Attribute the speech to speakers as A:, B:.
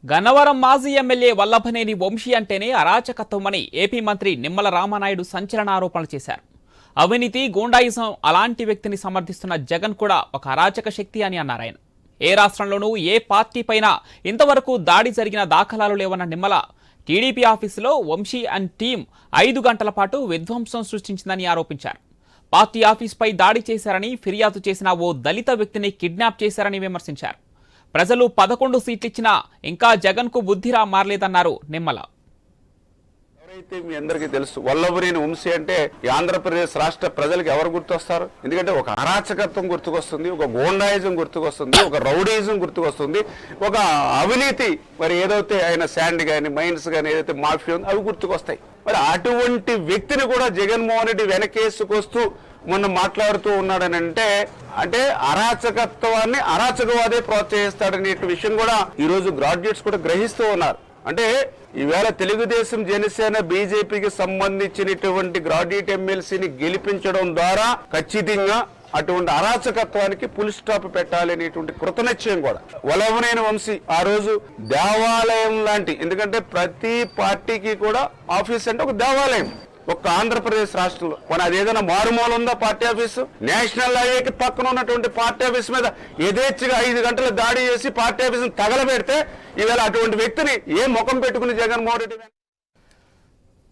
A: గన్నవరం మాజీ ఎమ్మెల్యే వల్లభనేని వంశీ అంటేనే అరాచకత్వమని ఏపీ మంత్రి నిమ్మల రామానాయుడు సంచలన ఆరోపణలు చేశారు. అవినీతి, గూండాయిజం అలాంటి వ్యక్తిని సమర్థిస్తున్న జగన్ కూడా ఒక అరాచక శక్తి అని అన్నారు ఆయన. ఏ రాష్ట్రంలోనూ ఏ పార్టీపైనా ఇంతవరకు దాడి జరిగిన దాఖలాలు లేవన్న నిమ్మల టీడీపీ ఆఫీసులో వంశీ అండ్ టీం 5 గంటల పాటు విధ్వంసం సృష్టించిందని ఆరోపించారు. పార్టీ ఆఫీస్పై దాడి చేశారని ఫిర్యాదు చేసిన ఓ దళిత వ్యక్తిని కిడ్నాప్ చేశారని విమర్శించారు. ప్రజలు 11 సీట్లిచ్చినా ఇంకా జగన్ కు బుద్ధిరా మారలేదన్నారు నిమ్మల.
B: ఎవరైతే మీ అందరికీ తెలుసు, వల్లభనేని వంశీ అంటే ఆంధ్రప్రదేశ్ రాష్ట్ర ప్రజలకు ఎవరు గుర్తొస్తారు? ఎందుకంటే ఒక అరాచకత్వం గుర్తుకొస్తుంది, ఒక గోండాయిజం గుర్తుకొస్తుంది, ఒక రౌడీజం గుర్తుకొస్తుంది, ఒక అవినీతి మరి ఏదైతే ఆయన శాండ్ కానీ మైన్స్ కానీ ఏదైతే మాఫియా ఉందో అవి గుర్తుకొస్తాయి. మరి అటువంటి వ్యక్తిని కూడా జగన్మోహన్ రెడ్డి వెనకేసుకొస్తూ మొన్న మాట్లాడుతూ ఉన్నాడని అంటే అరాచకత్వాన్ని అరాచకవాదే ప్రోత్సహిస్తాడనే విషయం కూడా ఈ రోజు గ్రాడ్యుయేట్స్ కూడా గ్రహిస్తూ ఉన్నారు. అంటే ఈవేళ తెలుగుదేశం, జనసేన, బీజేపీకి సంబంధించినటువంటి గ్రాడ్యుయేట్ ఎమ్మెల్సీని గెలిపించడం ద్వారా ఖచ్చితంగా అటువంటి అరాచకత్వానికి ఫుల్ స్టాప్ పెట్టాలి అనేటువంటి కృతనిశ్చయం కూడా వల్లభనేని వంశీ ఆ రోజు దేవాలయం లాంటి, ఎందుకంటే ప్రతి పార్టీకి కూడా ఆఫీస్ అంటే ఒక దేవాలయం. ఒక్క ఆంధ్రప్రదేశ్ రాష్ట్రంలో మన అదేదైనా మారుమూల ఉందా పార్టీ ఆఫీసు? నేషనల్ హైవేకి పక్కన ఉన్నటువంటి పార్టీ ఆఫీస్ మీద యథేచ్ఛగా 5 గంటలు దాడి చేసి పార్టీ ఆఫీసును తగలబెడితే ఈవేళ అటువంటి వ్యక్తిని ఏ ముఖం పెట్టుకుని జగన్మోహన్ రెడ్డి